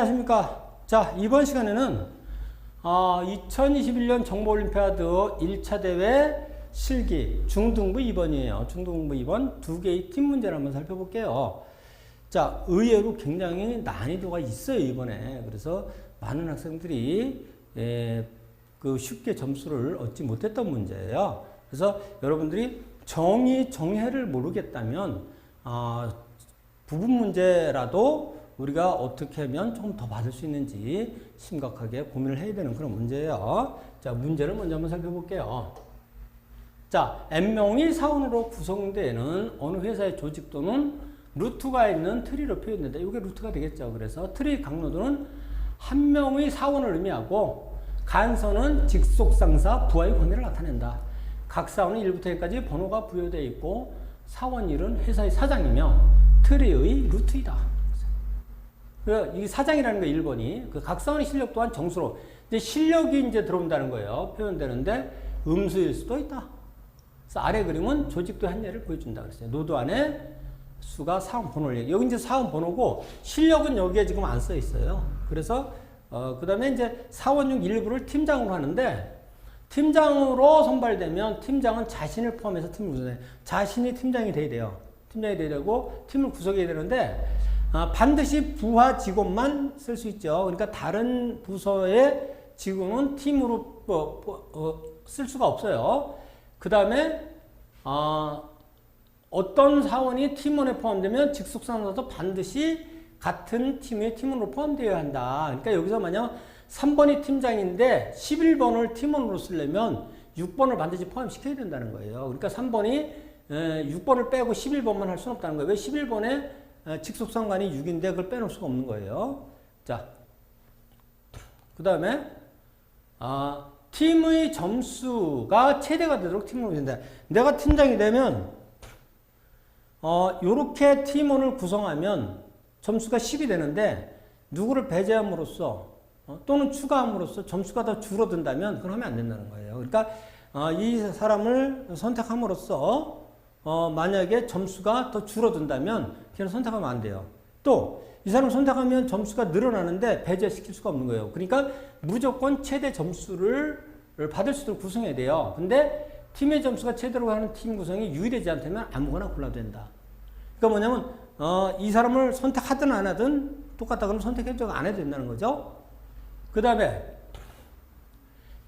안녕하십니까. 자, 이번 시간에는 2021년 정보올림피아드 1차 대회 실기 중등부 2번이에요. 중등부 2번 두 개의 팀 문제를 한번 살펴볼게요. 자, 의외로 굉장히 난이도가 있어요, 이번에. 그래서 많은 학생들이 쉽게 점수를 얻지 못했던 문제예요. 그래서 여러분들이 정의를 모르겠다면 부분 문제라도 우리가 어떻게 하면 조금 더 받을 수 있는지 심각하게 고민을 해야 되는 그런 문제예요. 자, 문제를 먼저 한번 살펴볼게요. 자, n명의 사원으로 구성되는 어느 회사의 조직 또는 루트가 있는 트리로 표현된다. 이게 루트가 되겠죠. 그래서 트리 강로도는 한 명의 사원을 의미하고 간선은 직속상사 부하의 권위를 나타낸다. 각 사원은 1부터 10까지 번호가 부여되어 있고 사원 1은 회사의 사장이며 트리의 루트이다. 이 사장이라는 거 1번이 각 사원의 실력 또한 정수로 이제 실력이 이제 들어온다는 거예요. 표현되는데 음수일 수도 있다. 그래서 아래 그림은 조직도 한 예를 보여준다 그랬어요. 노드 안에 수가 사원 번호를 여기 이제 사원 번호고 실력은 여기에 지금 안 써 있어요. 그래서 그 다음에 이제 사원 중 일부를 팀장으로 하는데 팀장으로 선발되면 팀장은 자신을 포함해서 팀을 구성해. 자신이 팀장이 돼야 돼요. 팀장이 돼야 되고 팀을 구성해야 되는데 반드시 부하 직원만 쓸 수 있죠. 그러니까 다른 부서의 직원은 팀으로 쓸 수가 없어요. 그 다음에 어떤 사원이 팀원에 포함되면 직속상사도 반드시 같은 팀의 팀원으로 포함되어야 한다. 그러니까 여기서 만약 3번이 팀장인데 11번을 팀원으로 쓰려면 6번을 반드시 포함시켜야 된다는 거예요. 그러니까 3번이 6번을 빼고 11번만 할 수는 없다는 거예요. 왜 11번에 직속상관이 6인데 그걸 빼놓을 수가 없는 거예요. 자, 그 다음에 팀의 점수가 최대가 되도록 팀원이 된다. 내가 팀장이 되면 요렇게 팀원을 구성하면 점수가 10이 되는데 누구를 배제함으로써 또는 추가함으로써 점수가 더 줄어든다면 그건 하면 안 된다는 거예요. 그러니까 이 사람을 선택함으로써 만약에 점수가 더 줄어든다면 걔는 선택하면 안 돼요. 또 이 사람 선택하면 점수가 늘어나는데 배제시킬 수가 없는 거예요. 그러니까 무조건 최대 점수를 받을 수 있도록 구성해야 돼요. 근데 팀의 점수가 최대로 하는 팀 구성이 유의되지 않다면 아무거나 골라도 된다. 그러니까 뭐냐면 이 사람을 선택하든 안 하든 똑같다 그러면 선택해도 안 해도 된다는 거죠. 그 다음에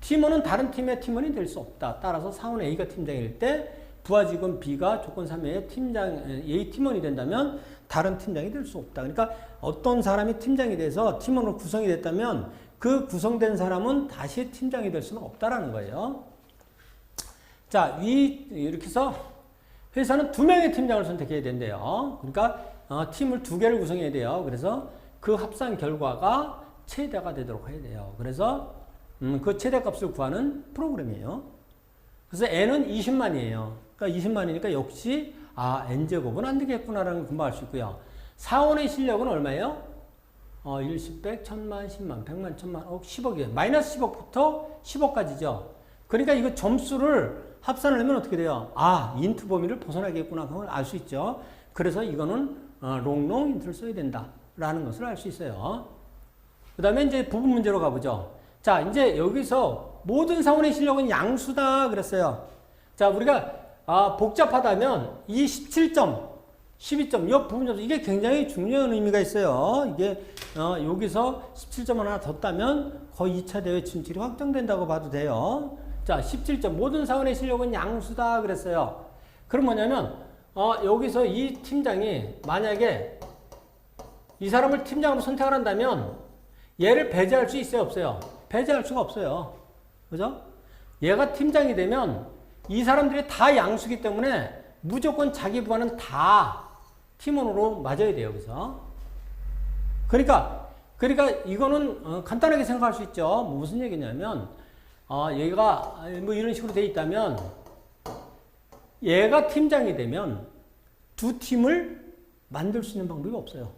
팀원은 다른 팀의 팀원이 될 수 없다. 따라서 사원 A가 팀장일 때 부하 직원 B가 조건 3의 A 팀원이 된다면 다른 팀장이 될 수 없다. 그러니까 어떤 사람이 팀장이 돼서 팀원으로 구성이 됐다면 그 구성된 사람은 다시 팀장이 될 수는 없다라는 거예요. 자, 이렇게 해서 회사는 2명의 팀장을 선택해야 된대요. 그러니까 팀을 2개를 구성해야 돼요. 그래서 그 합산 결과가 최대가 되도록 해야 돼요. 그래서 그 최대값을 구하는 프로그램이에요. 그래서 n은 20만이에요. 그러니까 20만이니까 역시 n제곱은 안 되겠구나라는 걸 금방 알 수 있고요. 사원의 실력은 얼마예요? 1, 10, 100, 1000만, 10만, 100만, 1000만, 10억이에요. 마이너스 10억부터 10억까지죠. 그러니까 이거 점수를 합산을 하면 어떻게 돼요? 인트 범위를 벗어나겠구나 그걸 알 수 있죠. 그래서 이거는 롱롱 인트를 써야 된다라는 것을 알 수 있어요. 그 다음에 이제 부분 문제로 가보죠. 자, 이제 여기서 모든 사원의 실력은 양수다 그랬어요. 자, 우리가 복잡하다면 이 17점, 12점, 이 부분 점수 이게 굉장히 중요한 의미가 있어요. 이게 여기서 17점 하나 더 따면 거의 2차 대회 진출이 확정된다고 봐도 돼요. 자, 17점 모든 사원의 실력은 양수다 그랬어요. 그럼 뭐냐면 여기서 이 팀장이 만약에 이 사람을 팀장으로 선택을 한다면 얘를 배제할 수 있어요 없어요? 배제할 수가 없어요. 그죠? 얘가 팀장이 되면 이 사람들이 다 양수기 때문에 무조건 자기 부하는 다 팀원으로 맞아야 돼요. 여기서. 그러니까 이거는 간단하게 생각할 수 있죠. 무슨 얘기냐면 얘가 뭐 이런 식으로 돼 있다면 얘가 팀장이 되면 두 팀을 만들 수 있는 방법이 없어요.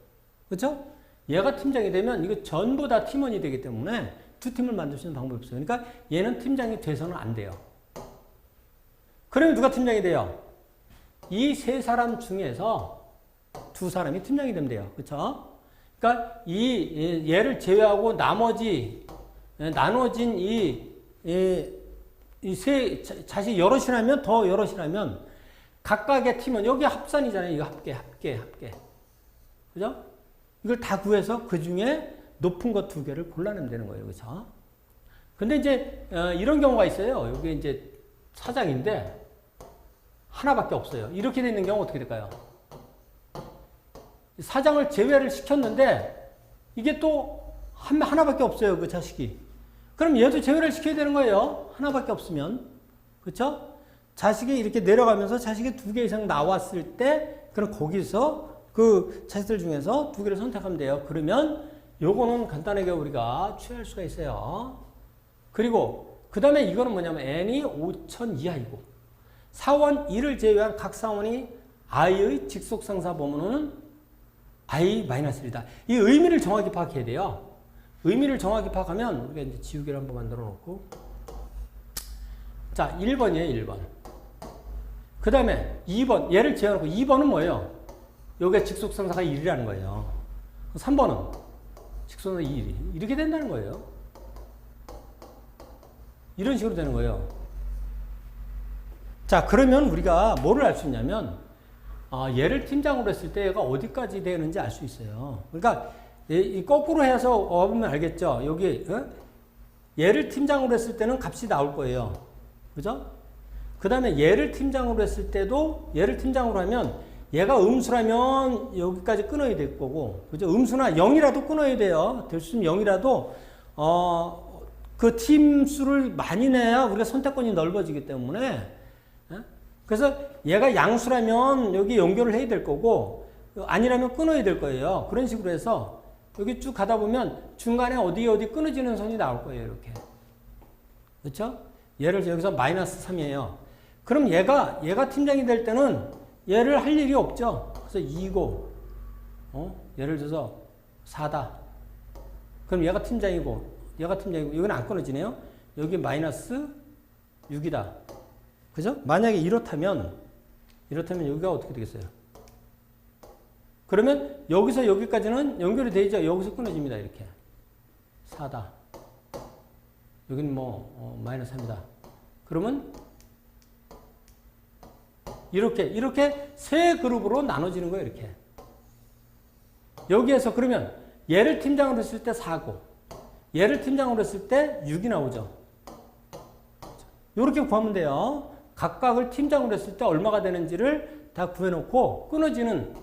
그렇죠? 얘가 팀장이 되면 이거 전부 다 팀원이 되기 때문에 두 팀을 만들 수 있는 방법이 없어요. 그러니까 얘는 팀장이 돼서는 안 돼요. 그러면 누가 팀장이 돼요? 이 세 사람 중에서 두 사람이 팀장이 되면 돼요. 그렇죠? 그러니까 이 얘를 제외하고 나머지 나눠진 이세 자식 여럿이라면 더 여럿이라면 각각의 팀은 여기 합산이잖아요. 이거 합계. 그죠? 이걸 다 구해서 그 중에 높은 것 2개를 골라내면 되는 거예요. 그죠? 근데 이제 이런 경우가 있어요. 여기 이제 사장인데 하나밖에 없어요. 이렇게 되는 경우 어떻게 될까요? 사장을 제외를 시켰는데 이게 또 하나밖에 없어요. 그 자식이. 그럼 얘도 제외를 시켜야 되는 거예요. 하나밖에 없으면. 그렇죠? 자식이 이렇게 내려가면서 자식이 2개 이상 나왔을 때 그럼 거기서 그 자식들 중에서 2개를 선택하면 돼요. 그러면 요거는 간단하게 우리가 취할 수가 있어요. 그리고 그 다음에 이거는 뭐냐면 n이 5000 이하이고 사원 1을 제외한 각 사원이 i의 직속상사 범위는 i-1이다. 이 의미를 정확히 파악해야 돼요. 의미를 정확히 파악하면 우리가 이제 지우개를 한번 만들어 놓고 자 1번이에요. 1번. 그 다음에 2번 얘를 제외하고 2번은 뭐예요? 여기가 직속상사가 1이라는 거예요. 3번은 직속상사가 2이 이렇게 된다는 거예요. 이런 식으로 되는 거예요. 자 그러면 우리가 뭐를 알 수 있냐면 얘를 팀장으로 했을 때 얘가 어디까지 되는지 알 수 있어요. 그러니까 이 거꾸로 해서 와보면 알겠죠. 여기 얘를 팀장으로 했을 때는 값이 나올 거예요. 그죠? 그 다음에 얘를 팀장으로 했을 때도 얘를 팀장으로 하면 얘가 음수라면 여기까지 끊어야 될 거고 그죠? 음수나 0이라도 끊어야 돼요. 될 수 있으면 0이라도 그 팀 수를 많이 내야 우리가 선택권이 넓어지기 때문에 그래서 얘가 양수라면 여기 연결을 해야 될 거고 아니라면 끊어야 될 거예요. 그런 식으로 해서 여기 쭉 가다 보면 중간에 어디 끊어지는 선이 나올 거예요. 이렇게. 그렇죠? 얘를 여기서 마이너스 3이에요. 그럼 얘가 팀장이 될 때는 얘를 할 일이 없죠. 그래서 2고 예를 들어서 4다. 그럼 얘가 팀장이고 여기는 안 끊어지네요. 여기 마이너스 6이다. 그죠? 만약에 이렇다면 여기가 어떻게 되겠어요? 그러면 여기서 여기까지는 연결이 되죠. 여기서 끊어집니다. 이렇게. 4다. 여기는 마이너스 3이다. 그러면 이렇게 세 그룹으로 나눠지는 거예요. 이렇게. 여기에서 그러면 얘를 팀장으로 했을 때 4고 얘를 팀장으로 했을 때 6이 나오죠. 이렇게 구하면 돼요. 각각을 팀장으로 했을 때 얼마가 되는지를 다 구해놓고 끊어지는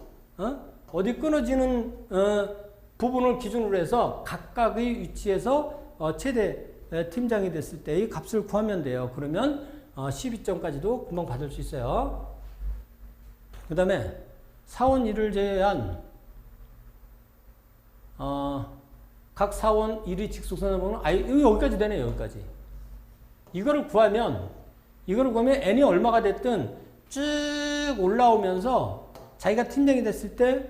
부분을 기준으로 해서 각각의 위치에서 최대 팀장이 됐을 때의 값을 구하면 돼요. 그러면 12점까지도 금방 받을 수 있어요. 그 다음에 사원 1을 제외한 각 사원 1의 직속상사 범위는 여기까지 되네요. 여기까지. 이거를 구하면 n이 얼마가 됐든 쭉 올라오면서 자기가 팀장이 됐을 때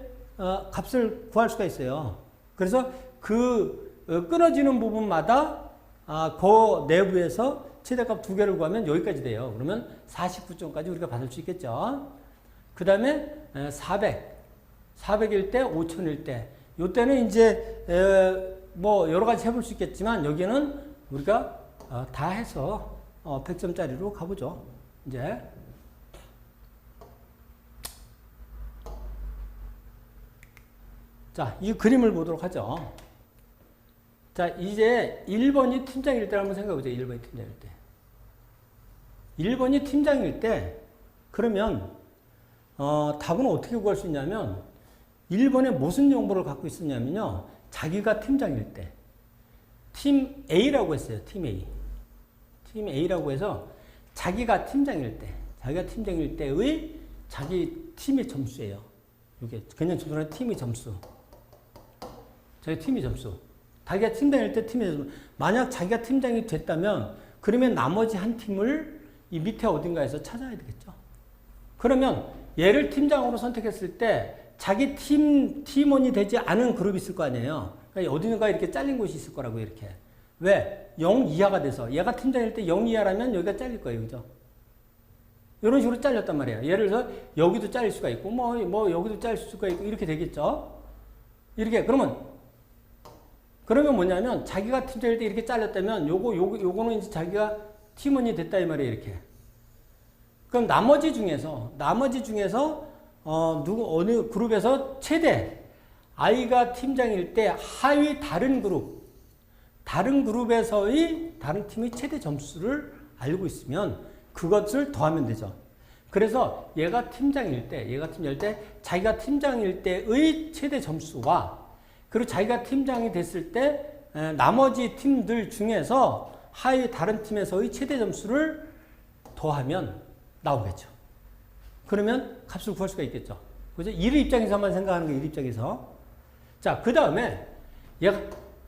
값을 구할 수가 있어요. 그래서 그 끊어지는 부분마다 그 내부에서 최대값 2개를 구하면 여기까지 돼요. 그러면 49점까지 우리가 받을 수 있겠죠. 그 다음에 400일 때 5000일 때 이때는 이제 여러 가지 해볼 수 있겠지만 여기는 우리가 다 해서 100점짜리로 가보죠. 이제 자, 이 그림을 보도록 하죠. 자, 이제 1번이 팀장일 때를 한번 생각해 보죠. 1번이 팀장일 때. 1번이 팀장일 때 그러면 답은 어떻게 구할 수 있냐면 1번에 무슨 정보를 갖고 있었냐면요. 자기가 팀장일 때 팀 A라고 했어요. 팀 A. 팀 A라고 해서 자기가 팀장일 때의 자기 팀의 점수예요. 이게 그냥 점수는 팀의 점수. 자기 팀의 점수. 자기가 팀장일 때 팀의 점수. 만약 자기가 팀장이 됐다면 그러면 나머지 한 팀을 이 밑에 어딘가에서 찾아야 되겠죠. 그러면 얘를 팀장으로 선택했을 때 자기 팀원이 되지 않은 그룹이 있을 거 아니에요. 그러니까 어딘가 이렇게 잘린 곳이 있을 거라고 이렇게. 왜? 0 이하가 돼서 얘가 팀장일 때 0 이하라면 여기가 잘릴 거예요. 그죠? 이런 식으로 잘렸단 말이에요. 예를 들어서 여기도 잘릴 수가 있고 여기도 잘릴 수가 있고 이렇게 되겠죠. 이렇게 그러면 뭐냐면 자기가 팀장일 때 이렇게 잘렸다면 요거는 이제 자기가 팀원이 됐다 이 말이에요. 이렇게. 그럼 나머지 중에서 어느 그룹에서 최대 I가 팀장일 때 하위 다른 그룹에서의 다른 팀의 최대 점수를 알고 있으면 그것을 더하면 되죠. 그래서 얘가 팀장일 때 자기가 팀장일 때의 최대 점수와 그리고 자기가 팀장이 됐을 때 나머지 팀들 중에서 하위 다른 팀에서의 최대 점수를 더하면 나오겠죠. 그러면 값을 구할 수가 있겠죠. 그죠? 일 입장에서만 생각하는 거예요. 일 입장에서. 자, 그 다음에 얘가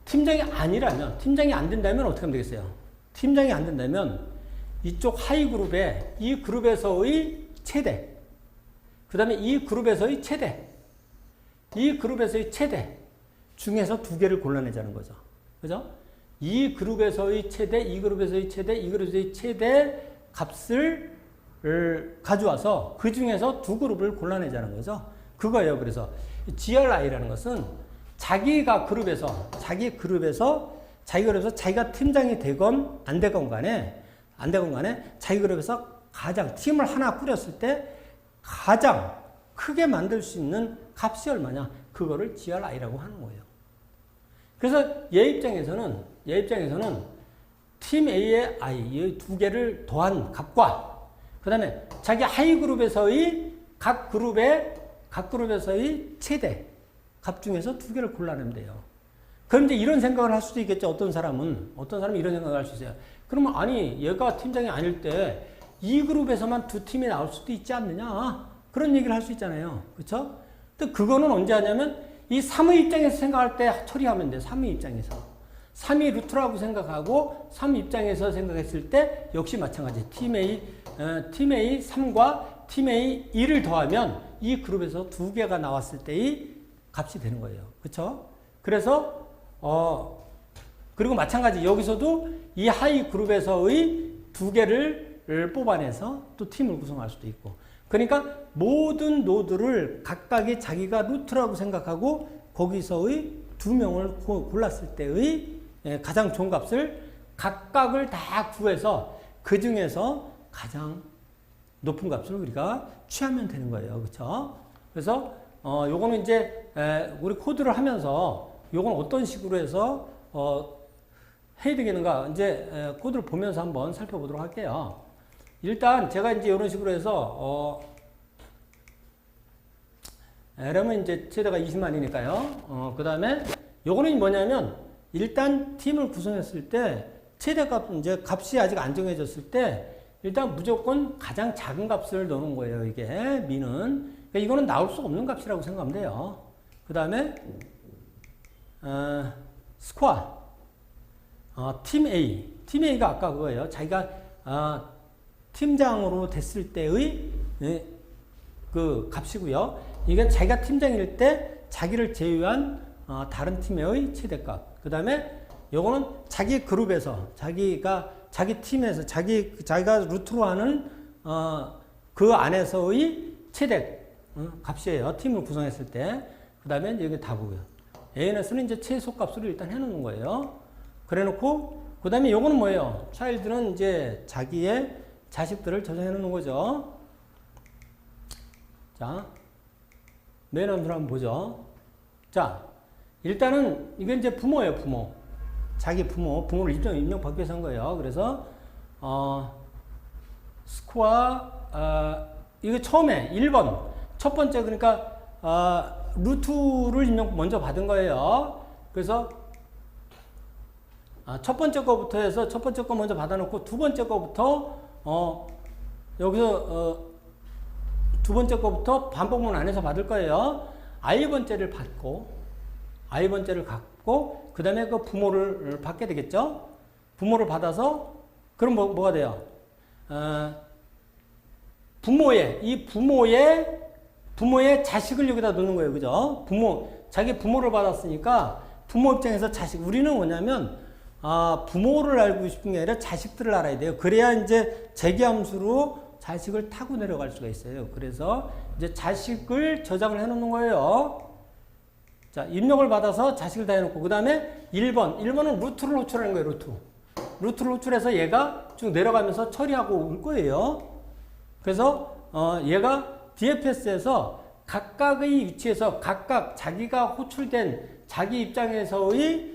팀장이 안 된다면 어떻게 하면 되겠어요? 팀장이 안 된다면 이쪽 하위 그룹에 이 그룹에서의 최대, 그 다음에 이 그룹에서의 최대 중에서 두 개를 골라내자는 거죠. 그죠? 이 그룹에서의 최대, 이 그룹에서의 최대 값을 가져와서 그 중에서 두 그룹을 골라내자는 거죠. 그거예요. 그래서 GRI라는 것은 자기가 자기가 팀장이 되건 안 되건 간에 자기 그룹에서 가장 팀을 하나 꾸렸을 때 가장 크게 만들 수 있는 값이 얼마냐? 그거를 GRI라고 하는 거예요. 그래서 얘 입장에서는 팀 A의 I 이 두 개를 더한 값과 그 다음에 자기 하위 그룹에서의 각 그룹에서의 최대 값 중에서 두 개를 골라내면 돼요. 그럼 이제 이런 생각을 할 수도 있겠죠. 어떤 사람은 이런 생각을 할 수 있어요. 그러면 아니 얘가 팀장이 아닐 때 이 그룹에서만 두 팀이 나올 수도 있지 않느냐. 그런 얘기를 할 수 있잖아요. 그렇죠? 근데 그거는 언제 하냐면 이 3의 입장에서 생각할 때 처리하면 돼요. 3의 입장에서. 3이 루트라고 생각하고 3 입장에서 생각했을 때 역시 마찬가지. 팀 A 3과 팀 A 2를 더하면 이 그룹에서 두 개가 나왔을 때의 값이 되는 거예요. 그렇죠? 그래서 그리고 마찬가지 여기서도 이 하위 그룹에서의 두 개를 뽑아내서 또 팀을 구성할 수도 있고. 그러니까 모든 노드를 각각이 자기가 루트라고 생각하고 거기서의 두 명을 골랐을 때의 가장 좋은 값을 각각을 다 구해서 그 중에서 가장 높은 값을 우리가 취하면 되는 거예요. 그렇죠? 그래서 요거는 이제 우리 코드를 하면서 요건 어떤 식으로 해서 해야 되겠는가 이제 코드를 보면서 한번 살펴보도록 할게요. 일단 제가 이제 이런 식으로 해서 L은 이제 최대가 20만이니까요. 그 다음에 요거는 뭐냐면 일단 팀을 구성했을 때 최대값 이제 값이 아직 안 정해졌을 때 일단 무조건 가장 작은 값을 넣는 거예요. 이게 미는. 그러니까 이거는 나올 수 없는 값이라고 생각하면 돼요. 그 다음에 스코어 팀 A가 아까 그거예요. 자기가 팀장으로 됐을 때의 그 값이고요. 이게 자기가 팀장일 때 자기를 제외한 다른 팀의 최대값. 그 다음에 요거는 자기 그룹에서 자기 팀에서 자기가 루트로 하는 그 안에서의 최대 값이에요. 팀을 구성했을 때. 그 다음에 여기 답이고요. ANS는 이제 최소값으로 일단 해놓는 거예요. 그래 놓고 그 다음에 요거는 뭐예요? 차일드는 이제 자기의 자식들을 저장해 놓는 거죠. 자, 맨 함수를 한번 보죠. 자, 일단은 이건 이제 부모예요, 부모. 자기 부모를 입력받기 위해서 한 거예요. 그래서 스코어 이거 처음에 1번 첫 번째 그러니까 루트를 먼저 받은 거예요. 그래서 첫 번째 거부터 해서 첫 번째 거 먼저 받아놓고 두 번째 거부터 여기서 두 번째 거부터 반복문 안에서 받을 거예요. i번째를 받고 그 다음에 그 부모를 받게 되겠죠. 부모를 받아서 그럼 뭐가 돼요? 부모의 자식을 여기다 넣는 거예요. 그죠? 자기 부모를 받았으니까 부모 입장에서 자식. 우리는 뭐냐면 부모를 알고 싶은 게 아니라 자식들을 알아야 돼요. 그래야 이제 재기함수로 자식을 타고 내려갈 수가 있어요. 그래서 이제 자식을 저장을 해 놓는 거예요. 자, 입력을 받아서 자식을 다 해놓고, 그 다음에 1번. 1번은 루트를 호출하는 거예요, 루트. 루트를 호출해서 얘가 쭉 내려가면서 처리하고 올 거예요. 그래서, 얘가 DFS에서 각각의 위치에서 각각 자기가 호출된 자기 입장에서의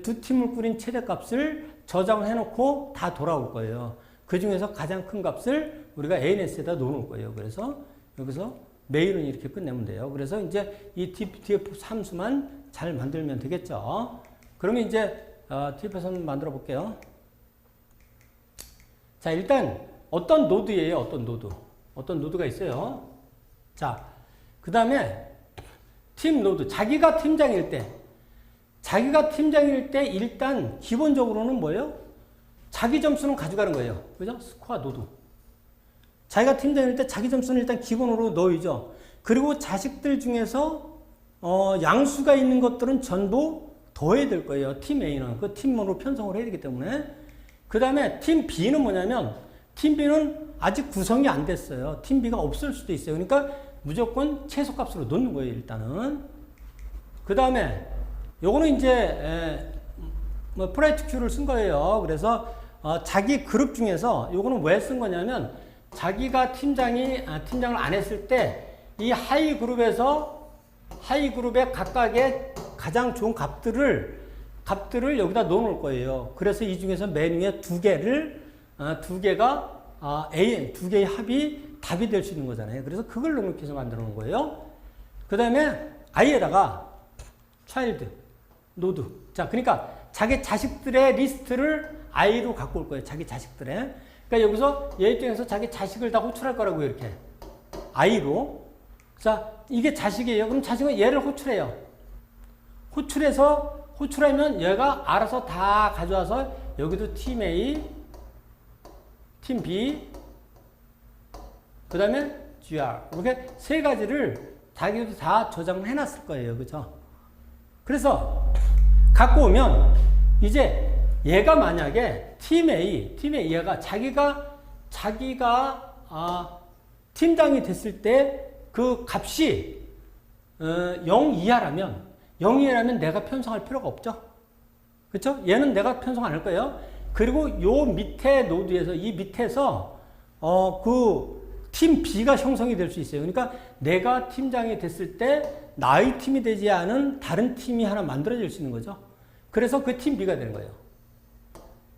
두 팀을 꾸린 최대값을 저장을 해놓고 다 돌아올 거예요. 그 중에서 가장 큰 값을 우리가 ANS에다 놓을 거예요. 그래서 여기서 메일은 이렇게 끝내면 돼요. 그래서 이제 이 TF 함수만 잘 만들면 되겠죠. 그러면 이제 TFS 한번 만들어 볼게요. 자, 일단 어떤 노드예요? 어떤 노드? 어떤 노드가 있어요? 자, 그 다음에 팀 노드. 자기가 팀장일 때 일단 기본적으로는 뭐예요? 자기 점수는 가져가는 거예요. 그죠? 스코어 노드. 자기가 팀장일 때 자기 점수는 일단 기본으로 넣어야죠. 그리고 자식들 중에서 양수가 있는 것들은 전부 더해야 될 거예요. 팀 A는 그 팀으로 편성을 해야 되기 때문에. 그 다음에 팀 B는 뭐냐면 팀 B는 아직 구성이 안 됐어요. 팀 B가 없을 수도 있어요. 그러니까 무조건 최소값으로 넣는 거예요. 일단은. 그 다음에 요거는 이제 프라이트 큐를 쓴 거예요. 그래서 자기 그룹 중에서 요거는 왜 쓴 거냐면 자기가 팀장을 안 했을 때 이 하이 그룹의 각각의 가장 좋은 값들을 여기다 넣어 놓을 거예요. 그래서 이 중에서 맨 위에 두 개의 합이 답이 될 수 있는 거잖아요. 그래서 그걸 넣어놓기 위해서 만들어 놓은 거예요. 그 다음에 I에다가 차일드, 노드. 자, 그러니까 자기 자식들의 리스트를 I로 갖고 올 거예요. 자기 자식들의. 그러니까 여기서 얘 입장에서 자기 자식을 다 호출할 거라고요. 이렇게. I로. 자, 이게 자식이에요. 그럼 자식은 얘를 호출해요. 호출하면 얘가 알아서 다 가져와서 여기도 팀 A, 팀 B, 그 다음에 GR. 이렇게 세 가지를 자기도 다 저장을 해놨을 거예요. 그죠? 그래서 갖고 오면 이제 얘가 만약에 팀 A 얘가 자기가 팀장이 됐을 때 그 값이 0 이하라면 내가 편성할 필요가 없죠. 그렇죠? 얘는 내가 편성 안 할 거예요. 그리고 요 밑에 노드에서 이 밑에서 그 팀 B가 형성이 될 수 있어요. 그러니까 내가 팀장이 됐을 때 나의 팀이 되지 않은 다른 팀이 하나 만들어질 수 있는 거죠. 그래서 그 팀 B가 되는 거예요.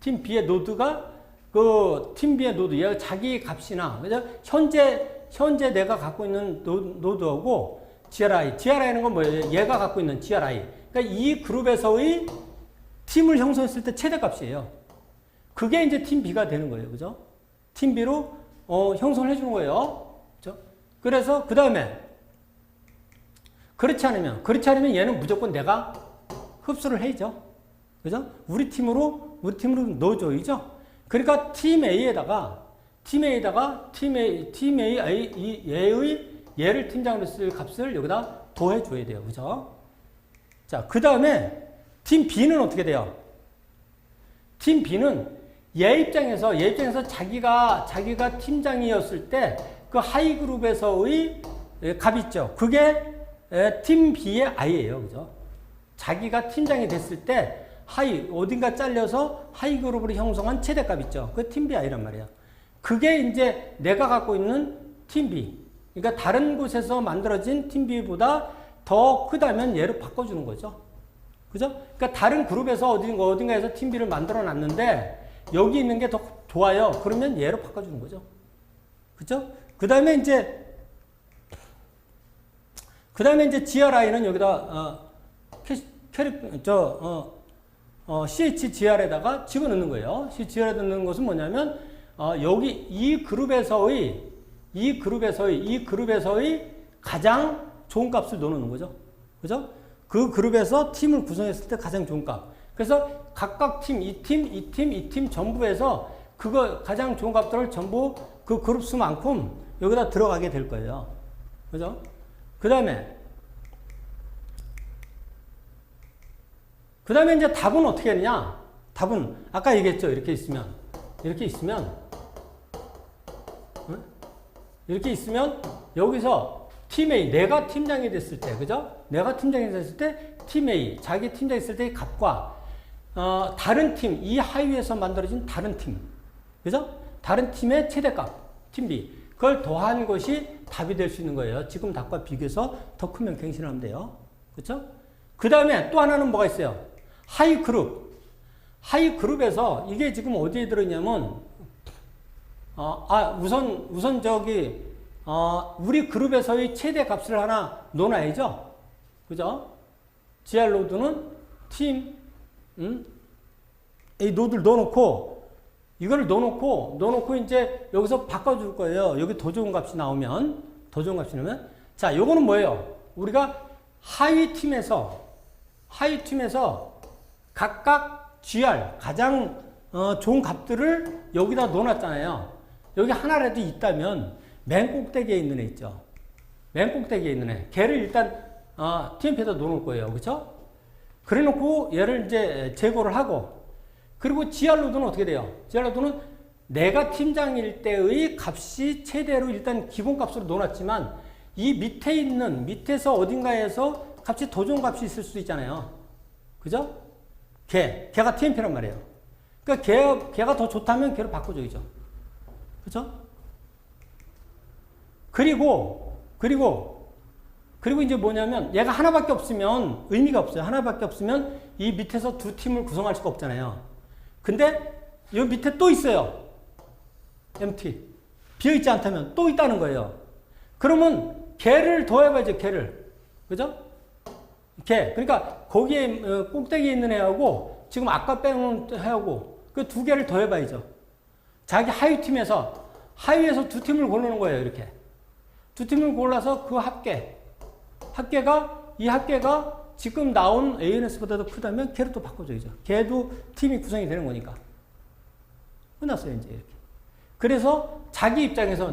팀 B의 노드가 그 팀 B의 노드, 얘가 자기 값이나, 그죠? 현재 내가 갖고 있는 노드하고 GRI는 건 뭐예요? 얘가 갖고 있는 GRI. 그러니까 이 그룹에서의 팀을 형성했을 때 최대값이에요. 그게 이제 팀 B가 되는 거예요. 그죠? 팀 B로 형성을 해주는 거예요. 그죠? 그래서 그 다음에 그렇지 않으면 얘는 무조건 내가 흡수를 해야죠. 그죠? 우리 팀으로 넣어줘야죠. 그러니까 팀 A에다가 얘를 팀장으로 쓸 값을 여기다 더해줘야 돼요. 그죠? 자, 그 다음에 팀 B는 어떻게 돼요? 팀 B는 얘 입장에서 자기가 팀장이었을 때 그 하이 그룹에서의 값 있죠. 그게 팀 B의 I예요. 그죠? 자기가 팀장이 됐을 때 어딘가 잘려서 하이 그룹으로 형성한 최대값 있죠. 그 팀 B I란 말이에요. 그게 이제 내가 갖고 있는 팀 B. 그러니까 다른 곳에서 만들어진 팀 B보다 더 크다면 얘를 바꿔주는 거죠. 그죠? 그러니까 다른 그룹에서 어딘가에서 팀 B를 만들어 놨는데 여기 있는 게 더 좋아요. 그러면 얘로 바꿔주는 거죠. 그죠? 그 다음에 이제 GRI는 여기다, CHGR에다가 집어넣는 거예요. CHGR에 넣는 것은 뭐냐면, 여기 이 그룹에서의 가장 좋은 값을 넣어놓는 거죠. 그죠? 그 그룹에서 팀을 구성했을 때 가장 좋은 값. 그래서 각각 팀, 이 팀 전부에서 그거 가장 좋은 값들을 전부 그 그룹 수만큼 여기다 들어가게 될 거예요. 그죠? 그 다음에 이제 답은 어떻게 했냐? 답은 아까 얘기했죠. 이렇게 있으면 여기서 팀 A, 내가 팀장이 됐을 때, 그죠? 내가 팀장이 됐을 때, 팀 A, 자기 팀장이 됐을 때의 값과, 다른 팀, 이 하위에서 만들어진 다른 팀, 그죠? 다른 팀의 최대값, 팀 B. 그걸 더한 것이 답이 될 수 있는 거예요. 지금 답과 비교해서 더 크면 갱신하면 돼요. 그죠? 그 다음에 또 하나는 뭐가 있어요? 하위 그룹. 하위 그룹에서 이게 지금 어디에 들어있냐면, 우선 저기, 우리 그룹에서의 최대 값을 하나 넣어놔야죠. 그죠? GR 노드는 팀, 이 노드를 넣어놓고, 이거를 넣어놓고 이제 여기서 바꿔줄 거예요. 여기 더 좋은 값이 나오면, 자, 요거는 뭐예요? 우리가 하위 팀에서 각각 GR, 가장 좋은 값들을 여기다 넣어놨잖아요. 여기 하나라도 있다면, 맨 꼭대기에 있는 애 있죠. 맨 꼭대기에 있는 애. 걔를 일단, TMP에다 넣어놓을 거예요. 그쵸? 그래 놓고 얘를 이제 제거를 하고, 그리고 GR로드는 어떻게 돼요? GR로드는 내가 팀장일 때의 값이 최대로 일단 기본값으로 넣어놨지만, 이 밑에서 어딘가에서 값이 더 좋은 값이 있을 수도 있잖아요. 그죠? 걔가 TMP란 말이에요. 그러니까 걔가 더 좋다면 걔로 바꿔줘야죠. 그죠? 그리고 이제 뭐냐면 얘가 하나밖에 없으면 의미가 없어요. 하나밖에 없으면 이 밑에서 두 팀을 구성할 수가 없잖아요. 근데 이 밑에 또 있어요. empty. 비어있지 않다면 또 있다는 거예요. 그러면 걔를 더해봐야죠. 걔를. 그죠? 그러니까 거기에 꼭대기에 있는 애하고 지금 아까 빼놓은 애하고 그 두 개를 더해봐야죠. 자기 하위에서 두 팀을 고르는 거예요. 이렇게. 두 팀을 골라서 그 이 합계가 지금 나온 ANS보다도 크다면 걔를 또 바꿔줘야죠. 걔도 팀이 구성이 되는 거니까. 끝났어요, 이제 이렇게. 그래서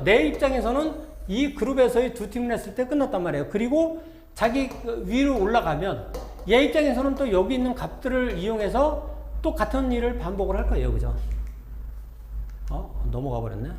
내 입장에서는 이 그룹에서의 두 팀을 했을 때 끝났단 말이에요. 그리고 자기 위로 올라가면 얘 입장에서는 또 여기 있는 값들을 이용해서 또 같은 일을 반복을 할 거예요. 그죠? 넘어가 버렸네.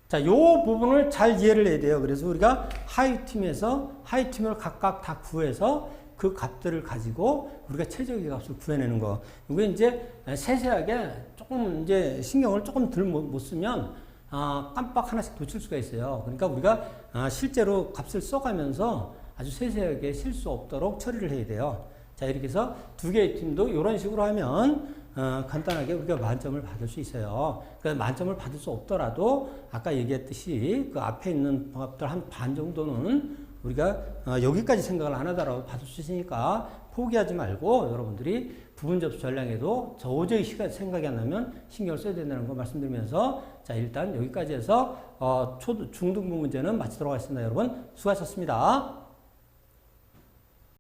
자, 요 부분을 잘 이해를 해야 돼요. 그래서 우리가 하위 팀을 각각 다 구해서 그 값들을 가지고 우리가 최적의 값을 구해내는 거. 이게 이제 세세하게 조금 이제 신경을 조금 덜 못 쓰면 깜빡 하나씩 놓칠 수가 있어요. 그러니까 우리가 실제로 값을 써가면서 아주 세세하게 실수 없도록 처리를 해야 돼요. 자, 이렇게 해서 두 개의 팀도 이런 식으로 하면 간단하게 우리가 만점을 받을 수 있어요. 그러니까 만점을 받을 수 없더라도 아까 얘기했듯이 그 앞에 있는 방법들 한 반 정도는 우리가 여기까지 생각을 안 하더라도 받을 수 있으니까 포기하지 말고 여러분들이 부분 접수 전량에도 도저히 생각이 안 나면 신경을 써야 된다는 거 말씀드리면서 자, 일단 여기까지 해서 중등부 문제는 마치도록 하겠습니다. 여러분 수고하셨습니다.